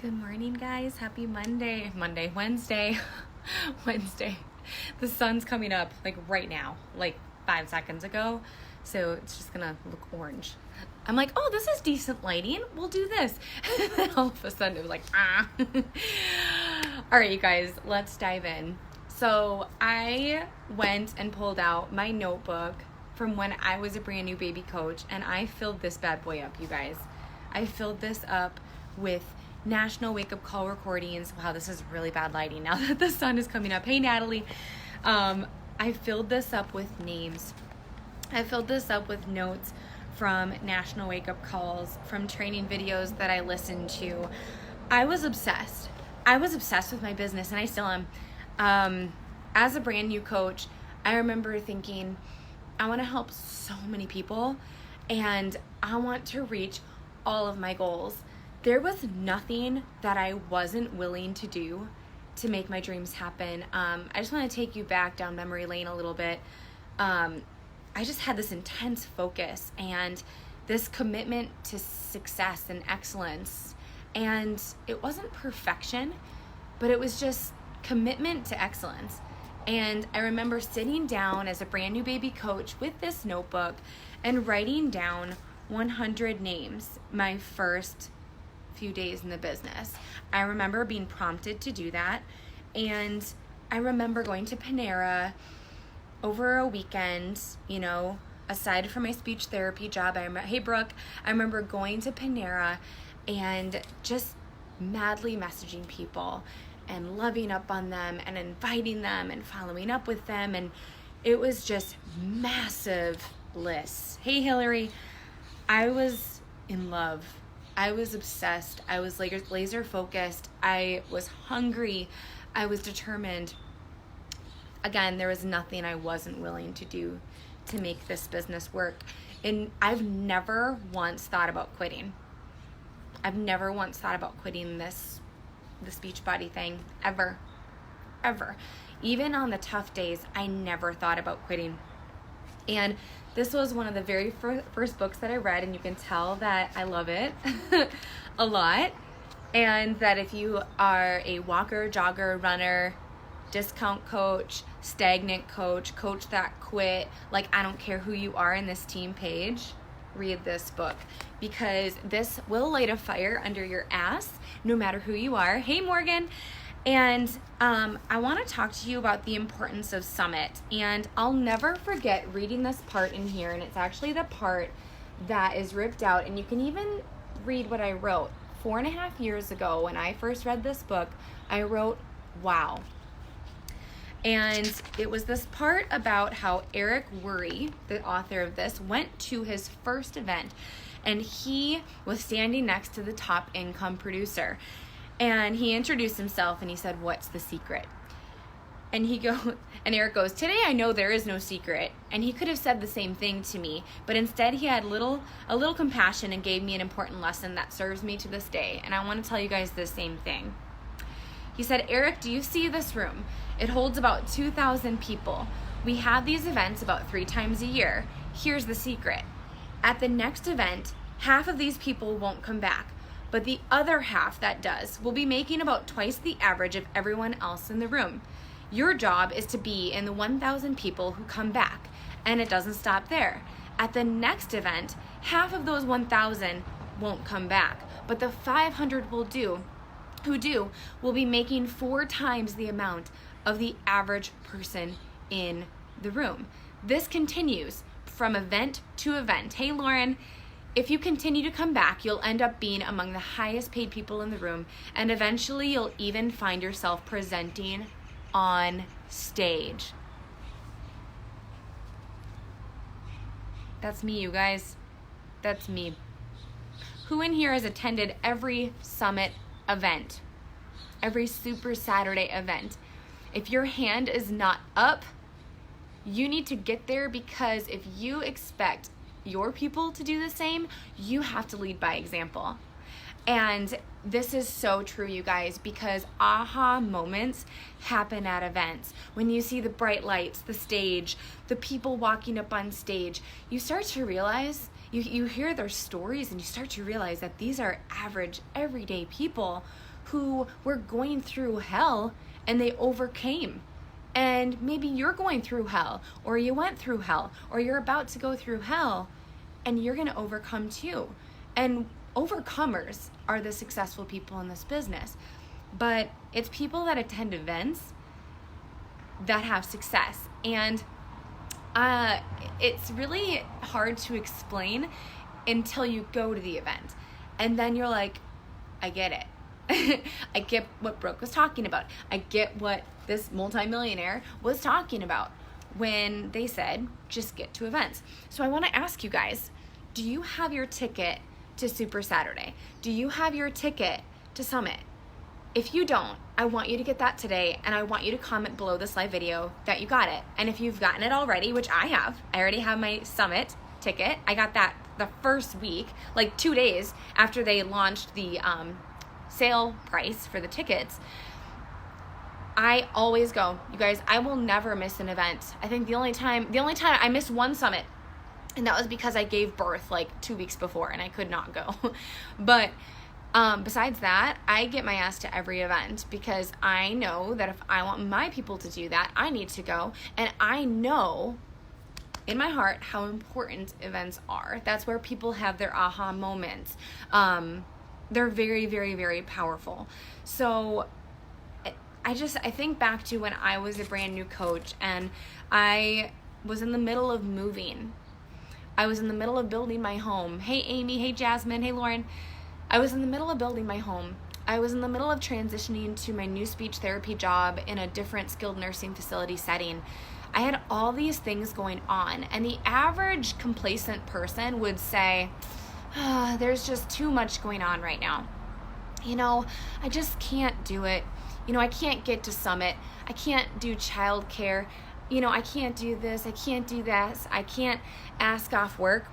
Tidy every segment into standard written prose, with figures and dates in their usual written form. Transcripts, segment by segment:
Good morning, guys. Happy Wednesday. Wednesday. The sun's coming up like right now, like 5 seconds ago. So it's just gonna look orange. I'm like, oh, this is decent lighting. We'll do this. And then all of a sudden it was like, ah. All right, you guys, let's dive in. So I went and pulled out my notebook from when I was a brand new baby coach, and I filled this bad boy up, you guys. I filled this up with National Wake Up Call recordings. Wow, this is really bad lighting now that the sun is coming up. Hey, Natalie. I filled this up with names. I filled this up with notes from National Wake Up Calls, from training videos that I listened to. I was obsessed. I was obsessed with my business, and I still am. As a brand new coach, I remember thinking, I want to help so many people, and I want to reach all of my goals. There was nothing that I wasn't willing to do to make my dreams happen. I just want to take you back down memory lane a little bit. I just had this intense focus and this commitment to success and excellence. And it wasn't perfection, but it was just commitment to excellence. And I remember sitting down as a brand new baby coach with this notebook and writing down 100 names my first few days in the business. I remember being prompted to do that, and I remember going to Panera over a weekend, aside from my speech therapy job. Hey Brooke, I remember going to Panera and just madly messaging people and loving up on them and inviting them and following up with them, and it was just massive bliss. Hey Hillary, I was in love. I was obsessed. I was laser focused. I was hungry. I was determined. Again, there was nothing I wasn't willing to do to make this business work. And I've never once thought about quitting. I've never once thought about quitting the Beachbody thing, ever. Even on the tough days, I never thought about quitting. And this was one of the very first books that I read, and you can tell that I love it a lot. And that if you are a walker, jogger, runner, discount coach, stagnant coach that quit, like I don't care who you are in this team page, read this book, because this will light a fire under your ass no matter who you are. Hey Morgan. And I want to talk to you about the importance of Summit. And I'll never forget reading this part in here, and it's actually the part that is ripped out, and you can even read what I wrote. 4.5 years ago when I first read this book, I wrote, wow. And it was this part about how Eric Worre, the author of this, went to his first event, and he was standing next to the top income producer. And he introduced himself and he said, "What's the secret?" And Eric goes, "Today I know there is no secret." And he could have said the same thing to me, but instead he had a little compassion and gave me an important lesson that serves me to this day. And I want to tell you guys the same thing. He said, "Eric, do you see this room? It holds about 2,000 people. We have these events about 3 times a year. Here's the secret. At the next event, half of these people won't come back. But the other half that does will be making about twice the average of everyone else in the room. Your job is to be in the 1,000 people who come back, and it doesn't stop there. At the next event, half of those 1,000 won't come back, but the 500 who do will be making 4 times the amount of the average person in the room. This continues from event to event." Hey Lauren. "If you continue to come back, you'll end up being among the highest paid people in the room, and eventually you'll even find yourself presenting on stage." That's me, you guys. That's me. Who in here has attended every Summit event? Every Super Saturday event? If your hand is not up, you need to get there, because if you expect your people to do the same, you have to lead by example. And this is so true, you guys, because aha moments happen at events. When you see the bright lights, the stage, the people walking up on stage, you start to realize You hear their stories and you start to realize that these are average, everyday people who were going through hell and they overcame. And maybe you're going through hell, or you went through hell, or you're about to go through hell, and you're going to overcome too. And overcomers are the successful people in this business. But it's people that attend events that have success. And it's really hard to explain until you go to the event. And then you're like, I get it. I get what Brooke was talking about. I get what this multimillionaire was talking about when they said, just get to events. So I want to ask you guys, do you have your ticket to Super Saturday? Do you have your ticket to Summit? If you don't, I want you to get that today, and I want you to comment below this live video that you got it. And if you've gotten it already, which I already have my Summit ticket. I got that the first week, like 2 days after they launched the sale price for the tickets. I always go. You guys, I will never miss an event. I think the only time I missed one Summit, and that was because I gave birth like 2 weeks before and I could not go. But besides that, I get my ass to every event because I know that if I want my people to do that, I need to go. And I know in my heart how important events are. That's where people have their aha moments. They're very, very, very powerful. So I think back to when I was a brand new coach and I was in the middle of moving. I was in the middle of building my home. Hey, Amy. Hey, Jasmine. Hey, Lauren. I was in the middle of building my home. I was in the middle of transitioning to my new speech therapy job in a different skilled nursing facility setting. I had all these things going on, and the average complacent person would say, there's just too much going on right now. I just can't do it. I can't get to Summit. I can't do childcare. I can't do this. I can't do that. I can't ask off work.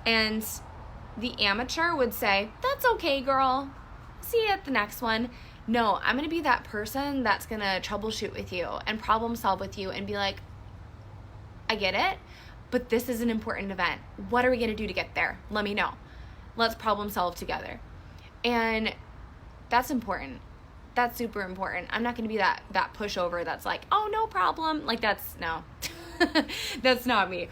And the amateur would say, that's okay, girl. See you at the next one. No, I'm going to be that person that's going to troubleshoot with you and problem solve with you and be like, I get it, but this is an important event. What are we going to do to get there? Let me know. Let's problem solve together. And that's important. That's super important. I'm not going to be that pushover that's like, oh, no problem. Like no, that's not me.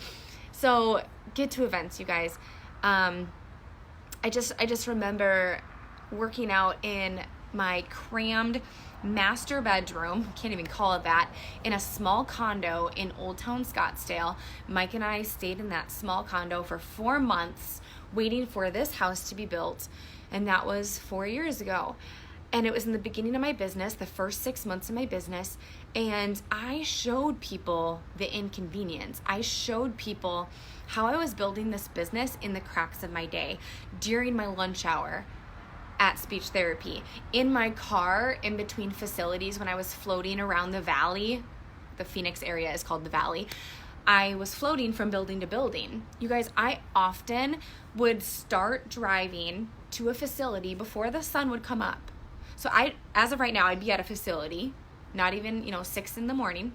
So get to events, you guys. I just remember working out in my crammed master bedroom, can't even call it that, in a small condo in Old Town Scottsdale. Mike and I stayed in that small condo for 4 months waiting for this house to be built, and that was 4 years ago. And it was in the beginning of my business, the first 6 months of my business, and I showed people the inconvenience. I showed people how I was building this business in the cracks of my day, during my lunch hour at speech therapy, in my car, in between facilities when I was floating around the valley. The Phoenix area is called the Valley. I was floating from building to building. You guys, I often would start driving to a facility before the sun would come up. So as of right now, I'd be at a facility, not even, 6 in the morning,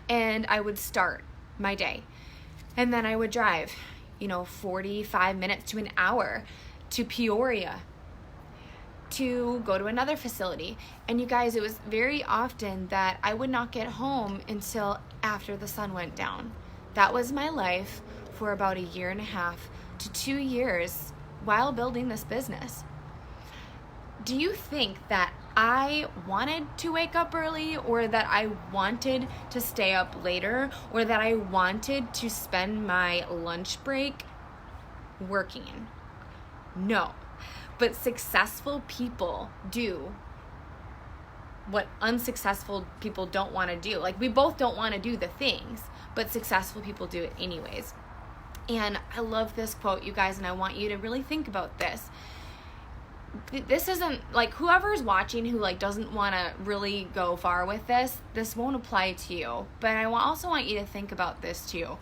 and I would start my day. And then I would drive, 45 minutes to an hour to Peoria to go to another facility. And you guys, it was very often that I would not get home until after the sun went down. That was my life for about 1.5 to 2 years while building this business. Do you think that I wanted to wake up early, or that I wanted to stay up later, or that I wanted to spend my lunch break working? No. But successful people do what unsuccessful people don't want to do. Like, we both don't want to do the things, but successful people do it anyways. And I love this quote, you guys, and I want you to really think about this. This isn't, like, whoever's watching who, like, doesn't want to really go far with this won't apply to you. But I also want you to think about this too.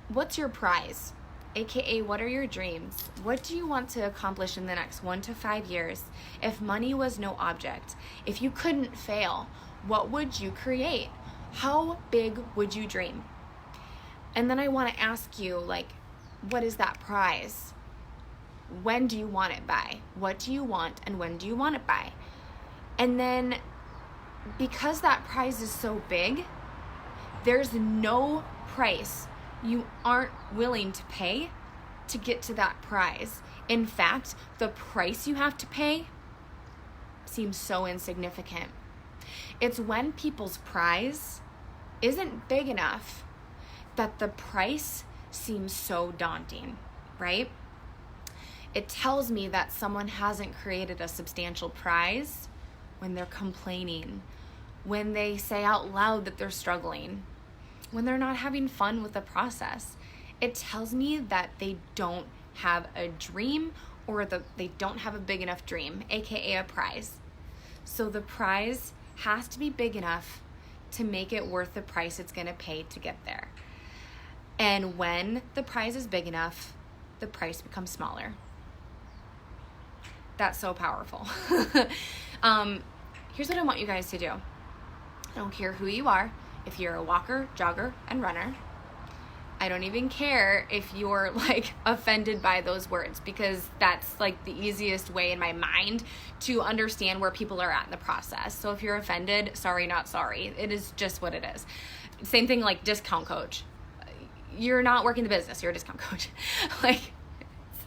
What's your prize? AKA, what are your dreams? What do you want to accomplish in the next 1 to 5 years? If money was no object, if you couldn't fail, what would you create? How big would you dream? And then I want to ask you, like, what is that prize? When do you want it by? What do you want and when do you want it by? And then because that prize is so big, there's no price you aren't willing to pay to get to that prize. In fact, the price you have to pay seems so insignificant. It's when people's prize isn't big enough that the price seems so daunting, right? It tells me that someone hasn't created a substantial prize when they're complaining, when they say out loud that they're struggling, when they're not having fun with the process. It tells me that they don't have a dream, or they don't have a big enough dream, aka a prize. So the prize has to be big enough to make it worth the price it's going to pay to get there. And when the prize is big enough, the price becomes smaller. That's so powerful. Here's what I want you guys to do. I don't care who you are. If you're a walker, jogger, and runner, I don't even care if you're like offended by those words, because that's like the easiest way in my mind to understand where people are at in the process. So if you're offended, sorry, not sorry. It is just what it is. Same thing like discount coach. You're not working the business, you're a discount coach. Like,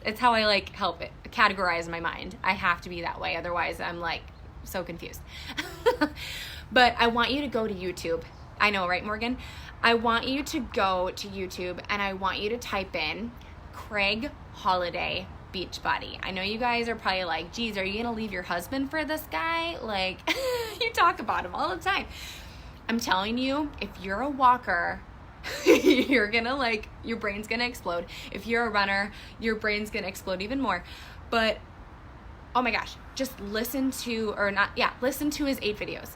it's how I like help it categorize my mind. I have to be that way, otherwise I'm like so confused. But I want you to go to YouTube. I know, right, Morgan? I want you to go to YouTube and I want you to type in Craig Holiday Beachbody. I know you guys are probably like, geez, are you gonna leave your husband for this guy? Like, you talk about him all the time. I'm telling you, if you're a walker, you're gonna like, your brain's gonna explode. If you're a runner, your brain's gonna explode even more. But oh my gosh, just listen to his 8 videos.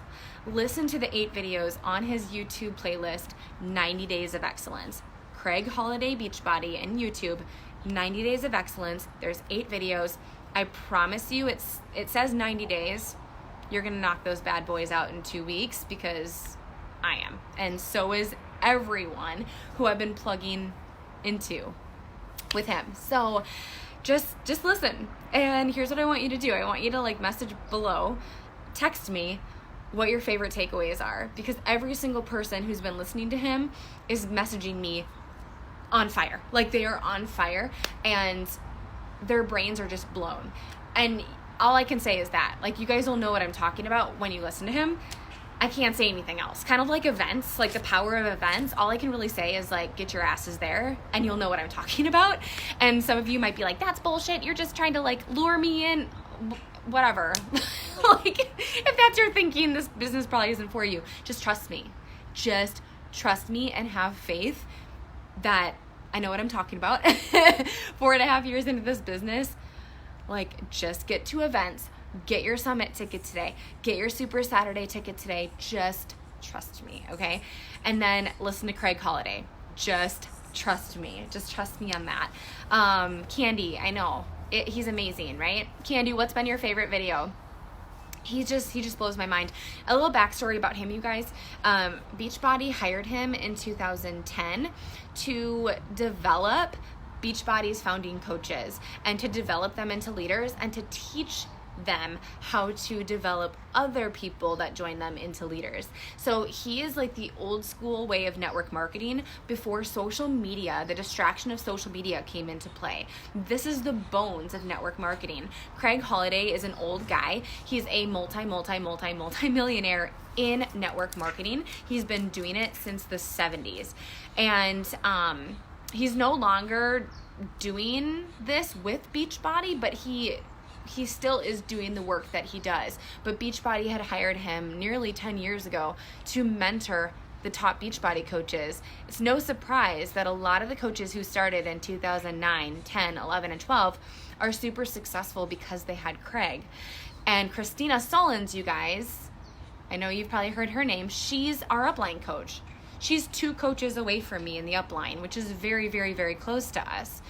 Listen to the 8 videos on his YouTube playlist, 90 Days of Excellence. Craig Holiday Beachbody and YouTube, 90 Days of Excellence. There's 8 videos. I promise you, it says 90 days. You're gonna knock those bad boys out in 2 weeks, because I am. And so is everyone who I've been plugging into with him. So just listen. And here's what I want you to do. I want you to like message below, text me what your favorite takeaways are, because every single person who's been listening to him is messaging me on fire. Like, they are on fire and their brains are just blown. And all I can say is that, like, you guys will know what I'm talking about when you listen to him. I can't say anything else. Kind of like events, like the power of events. All I can really say is like, get your asses there and you'll know what I'm talking about. And some of you might be like, that's bullshit. You're just trying to like lure me in. Whatever. Like, if that's your thinking, this business probably isn't for you. Just trust me. Just trust me and have faith that I know what I'm talking about. 4.5 years into this business, like, just get to events. Get your summit ticket today. Get your Super Saturday ticket today. Just trust me, okay? And then listen to Craig Holiday. Just trust me. Just trust me on that. Candy, I know. He's amazing, right? Candy, what's been your favorite video? He just blows my mind. A little backstory about him, you guys. Beachbody hired him in 2010 to develop Beachbody's founding coaches and to develop them into leaders and to teach them how to develop other people that join them into leaders. So he is like the old school way of network marketing before social media, the distraction of social media came into play. This is the bones of network marketing. Craig Holiday is an old guy. He's a multi-millionaire in network marketing. He's been doing it since the 70s. And he's no longer doing this with Beachbody, but he still is doing the work that he does. But Beachbody had hired him nearly 10 years ago to mentor the top Beachbody coaches. It's no surprise that a lot of the coaches who started in 2009, 10, 11, and 12 are super successful because they had Craig. And Christina Solins, you guys, I know you've probably heard her name. She's our upline coach. She's 2 coaches away from me in the upline, which is very, very, very close to us.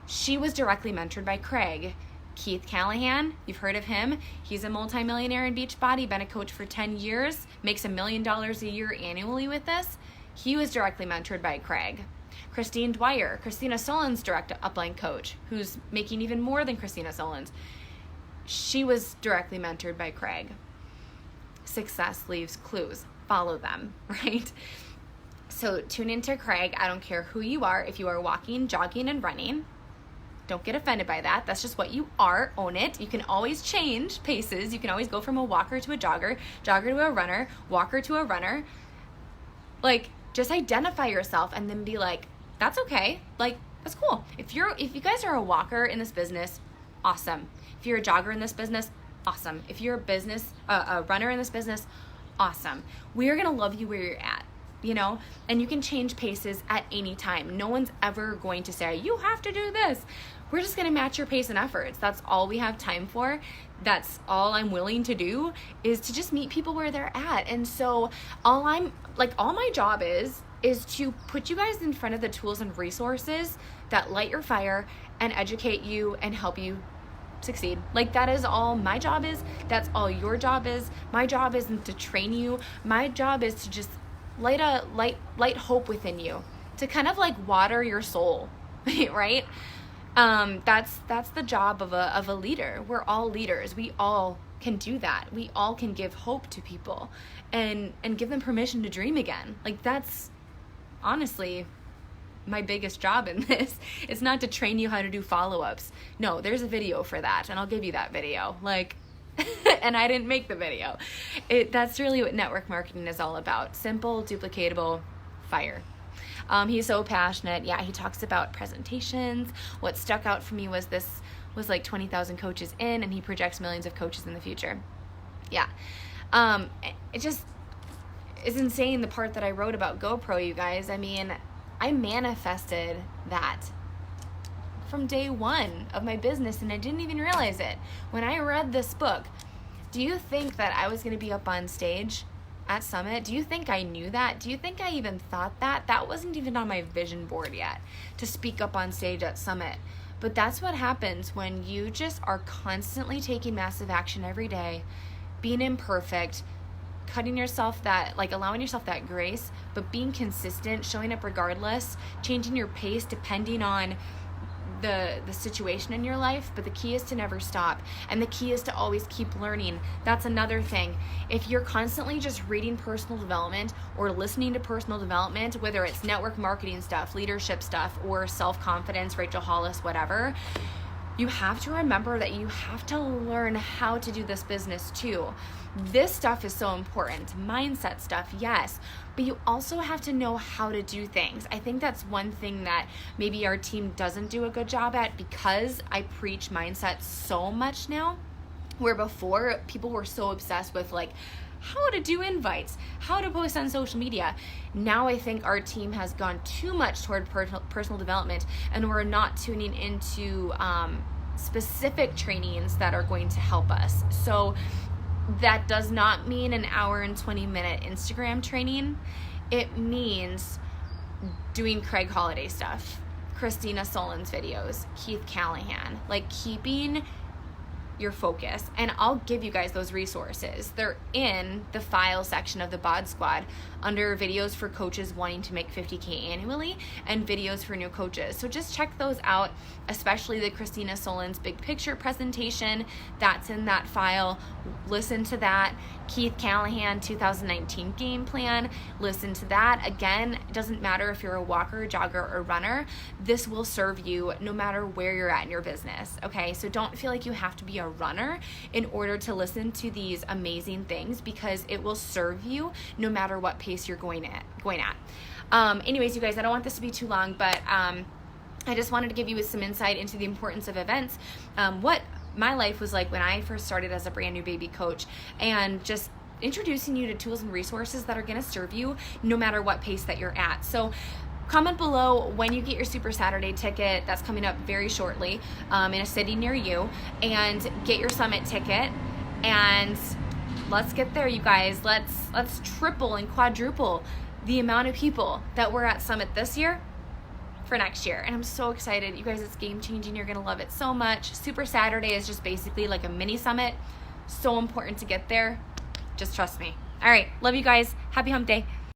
She was directly mentored by Craig. Keith Callahan, you've heard of him. He's a multimillionaire in Beachbody, been a coach for 10 years, makes $1 million a year annually with this. He was directly mentored by Craig. Christine Dwyer, Christina Solin's direct upline coach, who's making even more than Christina Solin's. She was directly mentored by Craig. Success leaves clues. Follow them, right? So tune into Craig. I don't care who you are. If you are walking, jogging, and running, don't get offended by that. That's just what you are. Own it. You can always change paces. You can always go from a walker to a jogger, jogger to a runner, walker to a runner. Like, just identify yourself and then be like, that's okay. Like, that's cool. If you guys are a walker in this business, awesome. If you're a jogger in this business, awesome. If you're a runner in this business, awesome. We're going to love you where you're at, you know, and you can change paces at any time. No one's ever going to say, you have to do this. We're just going to match your pace and efforts. That's all we have time for. That's all I'm willing to do, is to just meet people where they're at. And so all my job is to put you guys in front of the tools and resources that light your fire and educate you and help you succeed. Like, that is all my job is. That's all your job is. My job isn't to train you. My job is to just light hope within you, to kind of like water your soul, right? That's the job of a leader. We're all leaders. We all can do that. We all can give hope to people and give them permission to dream again. Like, that's honestly my biggest job in this. It's not to train you how to do follow-ups. No, there's a video for that, and I'll give you that video. Like, and I didn't make the video. That's really what network marketing is all about. Simple, duplicatable, fire. He's so passionate. Yeah, he talks about presentations. What stuck out for me was like 20,000 coaches in, and he projects millions of coaches in the future. Yeah. It just is insane, the part that I wrote about GoPro, you guys. I mean, I manifested that from day one of my business, and I didn't even realize it. When I read this book, do you think that I was going to be up on stage at Summit? Do you think I knew that? Do you think I even thought that? That wasn't even on my vision board yet, to speak up on stage at Summit. But that's what happens when you just are constantly taking massive action every day, being imperfect, cutting yourself that, like, allowing yourself that grace, but being consistent, showing up regardless, changing your pace depending on the situation in your life. But the key is to never stop, and the key is to always keep learning. That's another thing. If you're constantly just reading personal development or listening to personal development, whether it's network marketing stuff, leadership stuff, or self-confidence, Rachel Hollis, whatever, you have to remember that you have to learn how to do this business too. This stuff is so important. Mindset stuff, yes, but you also have to know how to do things. I think that's one thing that maybe our team doesn't do a good job at, because I preach mindset so much now, where before people were so obsessed with like how to do invites, how to post on social media. Now I think our team has gone too much toward personal development, and we're not tuning into specific trainings that are going to help us. So that does not mean an hour and 20-minute Instagram training. It means doing Craig Holiday stuff, Christina Solin's videos, Keith Callahan, like keeping your focus. And I'll give you guys those resources. They're in the file section of the Bod Squad under videos for coaches wanting to make $50K annually and videos for new coaches. So just check those out, especially the Christina Solin's big picture presentation. That's in that file. Listen to that. Keith Callahan 2019 game plan. Listen to that. Again, it doesn't matter if you're a walker, jogger, or runner. This will serve you no matter where you're at in your business. Okay, so don't feel like you have to be a runner in order to listen to these amazing things, because it will serve you no matter what pace you're going at. Anyways, you guys, I don't want this to be too long, but I just wanted to give you some insight into the importance of events, what my life was like when I first started as a brand new baby coach, and just introducing you to tools and resources that are going to serve you no matter what pace that you're at. So comment below when you get your Super Saturday ticket. That's coming up very shortly in a city near you, and get your Summit ticket, and let's get there, you guys. Let's triple and quadruple the amount of people that were at Summit this year for next year. And I'm so excited, you guys. It's game changing. You're gonna love it so much. Super Saturday is just basically like a mini Summit. So important to get there. Just trust me. All right, love you guys. Happy hump day.